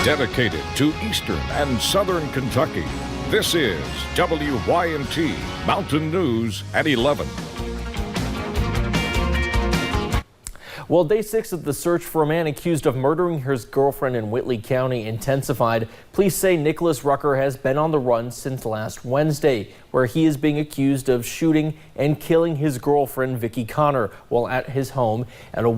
Dedicated to Eastern and Southern Kentucky, this is WYMT Mountain News at 11. Well, day 6 of the search for a man accused of murdering his girlfriend in Whitley County intensified. Police say Nicholas Rucker has been on the run since last Wednesday, where he is being accused of shooting and killing his girlfriend, Vicki Connor, while at his home at in the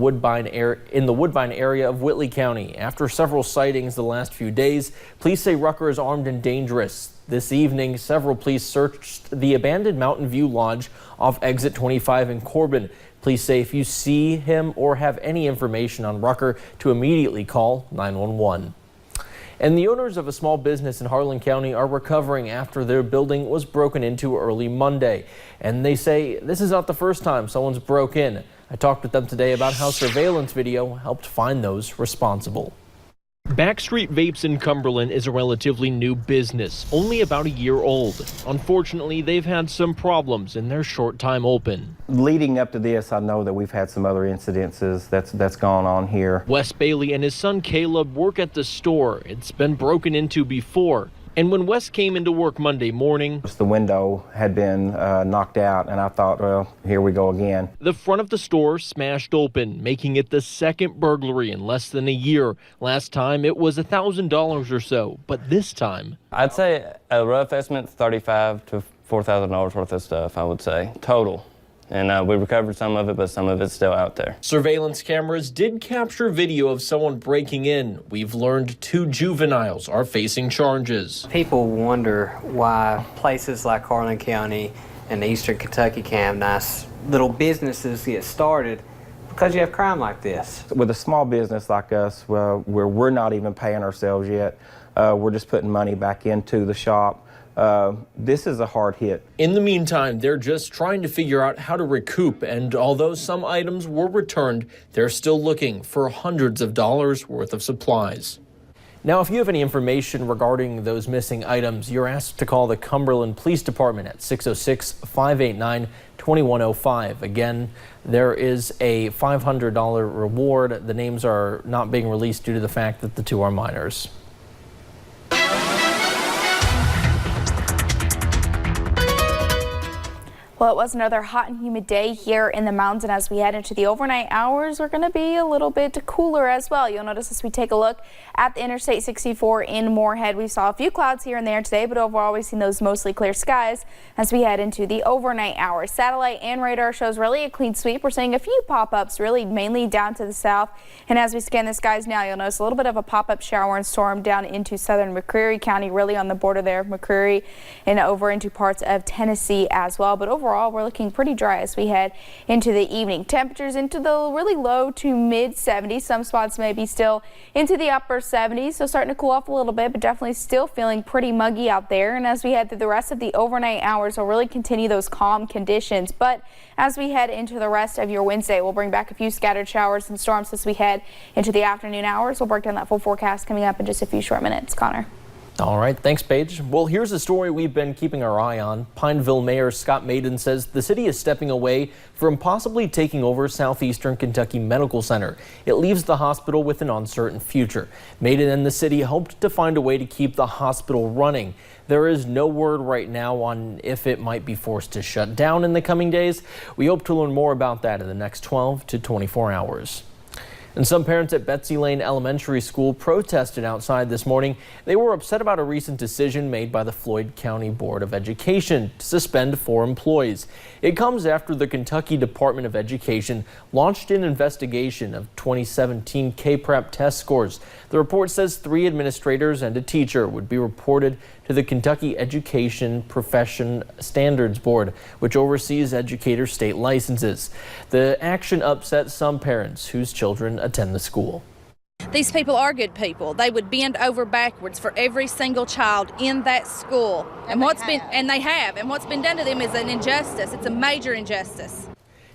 Woodbine area of Whitley County. After several sightings the last few days, police say Rucker is armed and dangerous. This evening, several police searched the abandoned Mountain View Lodge off exit 25 in Corbin. Police say if you see him or have any information on Rucker, to immediately call 911. And the owners of a small business in Harlan County are recovering after their building was broken into early Monday. And they say this is not the first time someone's broke in. I talked with them today about how surveillance video helped find those responsible. Backstreet Vapes in Cumberland is a relatively new business, only about a year old. Unfortunately, they've had some problems in their short time open. Leading up to this, I know that we've had some other incidences that's gone on here. Wes Bailey and his son Caleb work at the store. It's been broken into before. And when Wes came into work Monday morning, the window had been knocked out, and I thought, well, here we go again. The front of the store smashed open, making it the second burglary in less than a year. Last time it was $1,000 or so, but this time, I'd say a rough estimate, $35,000 to $4,000 worth of stuff, I would say, total. And we recovered some of it, but some of it's still out there. Surveillance cameras did capture video of someone breaking in. We've learned 2 juveniles are facing charges. People wonder why places like Harlan County and Eastern Kentucky can have nice little businesses get started, because you have crime like this. With a small business like us, where we're not even paying ourselves yet, we're just putting money back into the shop. This is a hard hit. In the meantime, they're just trying to figure out how to recoup, and although some items were returned, they're still looking for hundreds of dollars worth of supplies. Now, if you have any information regarding those missing items, you're asked to call the Cumberland Police Department at 606-589-2105. Again, there is a $500 reward. The names are not being released due to the fact that the 2 are minors. Well, it was another hot and humid day here in the mountains, and as we head into the overnight hours, we're going to be a little bit cooler as well. You'll notice as we take a look at the Interstate 64 in Moorhead, we saw a few clouds here and there today, but overall we've seen those mostly clear skies as we head into the overnight hours. Satellite and radar shows really a clean sweep. We're seeing a few pop-ups really mainly down to the south, and as we scan the skies now, you'll notice a little bit of a pop-up shower and storm down into southern McCreary County, really on the border there of McCreary and over into parts of Tennessee as well. But overall, we're looking pretty dry as we head into the evening. Temperatures into the really low to mid 70s. Some spots may be still into the upper 70s, so starting to cool off a little bit, but definitely still feeling pretty muggy out there. And as we head through the rest of the overnight hours, we'll really continue those calm conditions. But as we head into the rest of your Wednesday, we'll bring back a few scattered showers and storms as we head into the afternoon hours. We'll break down that full forecast coming up in just a few short minutes. Connor. All right, thanks, Paige. Well, here's a story we've been keeping our eye on. Pineville Mayor Scott Maiden says the city is stepping away from possibly taking over Southeastern Kentucky Medical Center. It leaves the hospital with an uncertain future. Maiden and the city hoped to find a way to keep the hospital running. There is no word right now on if it might be forced to shut down in the coming days. We hope to learn more about that in the next 12 to 24 hours. And some parents at Betsy Layne Elementary School protested outside this morning. They were upset about a recent decision made by the Floyd County Board of Education to suspend 4 employees. It comes after the Kentucky Department of Education launched an investigation of 2017 K-Prep test scores. The report says 3 administrators and a teacher would be reported to the Kentucky Education Profession Standards Board, which oversees educators' state licenses. The action upset some parents whose children attend the school. These people are good people. They would bend over backwards for every single child in that school. And what's been done to them is an injustice. It's a major injustice.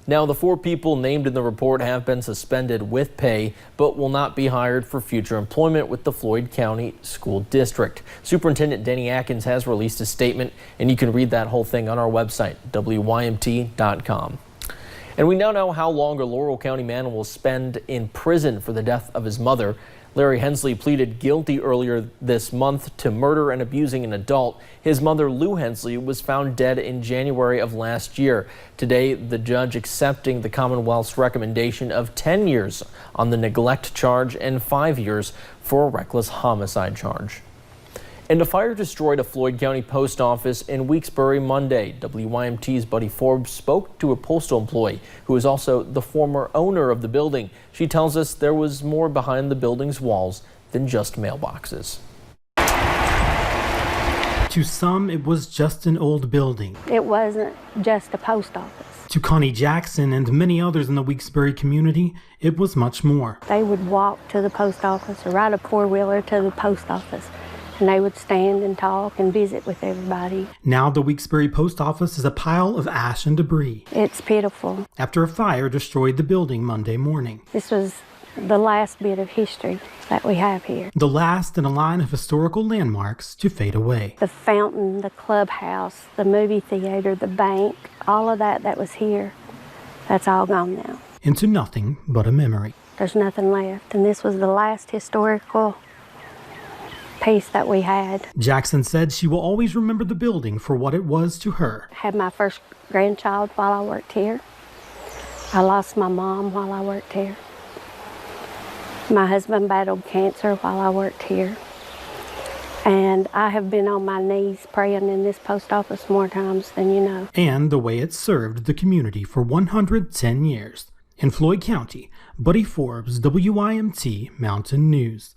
Now, the 4 people named in the report have been suspended with pay, but will not be hired for future employment with the Floyd County School District. Superintendent Denny Atkins has released a statement, and you can read that whole thing on our website, WYMT.com. And we now know how long a Laurel County man will spend in prison for the death of his mother. Larry Hensley pleaded guilty earlier this month to murder and abusing an adult. His mother, Lou Hensley, was found dead in January of last year. Today, the judge accepting the Commonwealth's recommendation of 10 years on the neglect charge and 5 years for a reckless homicide charge. And a fire destroyed a Floyd County post office in Weeks-Bury Monday. WYMT's Buddy Forbes spoke to a postal employee who is also the former owner of the building. She tells us there was more behind the building's walls than just mailboxes. To some, it was just an old building. It wasn't just a post office. To Connie Jackson and many others in the Weeks-Bury community, it was much more. They would walk to the post office or ride a four-wheeler to the post office, and they would stand and talk and visit with everybody. Now the Weeks-Bury post office is a pile of ash and debris. It's pitiful. After a fire destroyed the building Monday morning. This was the last bit of history that we have here. The last in a line of historical landmarks to fade away. The fountain, the clubhouse, the movie theater, the bank, all of that was here, that's all gone now. Into nothing but a memory. There's nothing left, and this was the last historical piece that we had. Jackson said she will always remember the building for what it was to her. I had my first grandchild while I worked here. I lost my mom while I worked here. My husband battled cancer while I worked here. And I have been on my knees praying in this post office more times than you know. And the way it served the community for 110 years. In Floyd County, Buddy Forbes, WYMT Mountain News.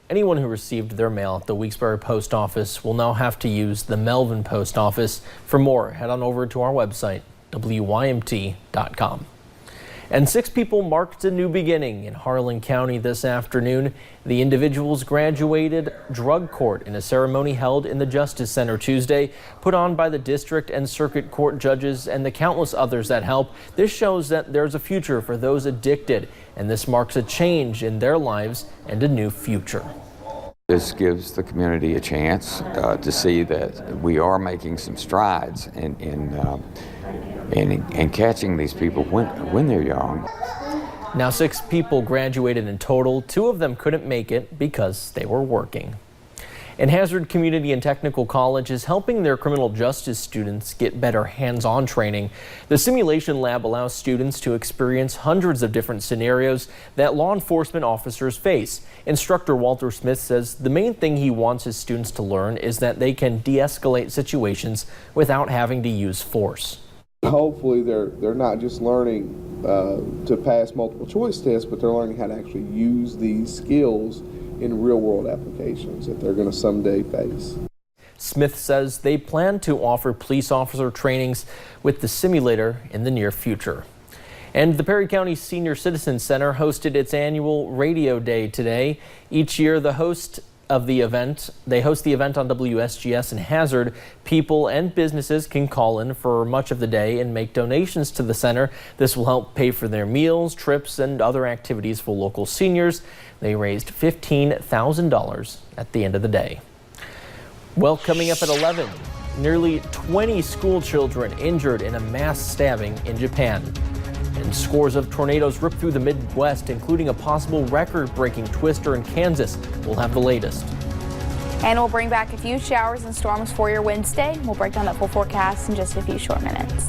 Anyone who received their mail at the Weeks-Bury post office will now have to use the Melvin post office. For more, head on over to our website, WYMT.com. And 6 people marked a new beginning in Harlan County this afternoon. The individuals graduated drug court in a ceremony held in the Justice Center Tuesday, put on by the district and circuit court judges and the countless others that help. This shows that there's a future for those addicted, and this marks a change in their lives and a new future. This gives the community a chance to see that we are making some strides in catching these people when they're young. Now 6 people graduated in total. 2 of them couldn't make it because they were working. And Hazard Community and Technical College is helping their criminal justice students get better hands-on training. The simulation lab allows students to experience hundreds of different scenarios that law enforcement officers face. Instructor Walter Smith says the main thing he wants his students to learn is that they can de-escalate situations without having to use force. Hopefully they're not just learning to pass multiple choice tests, but they're learning how to actually use these skills in real-world applications that they're going to someday face. Smith says they plan to offer police officer trainings with the simulator in the near future. And the Perry County Senior Citizen Center hosted its annual Radio Day today. Each year, they host the event on WSGS and Hazard. People and businesses can call in for much of the day and make donations to the center. This will help pay for their meals, trips, and other activities for local seniors. They raised $15,000 at the end of the day. Well, coming up at 11, nearly 20 school children injured in a mass stabbing in Japan. And scores of tornadoes ripped through the Midwest, including a possible record-breaking twister in Kansas. We'll have the latest. And we'll bring back a few showers and storms for your Wednesday. We'll break down that full forecast in just a few short minutes.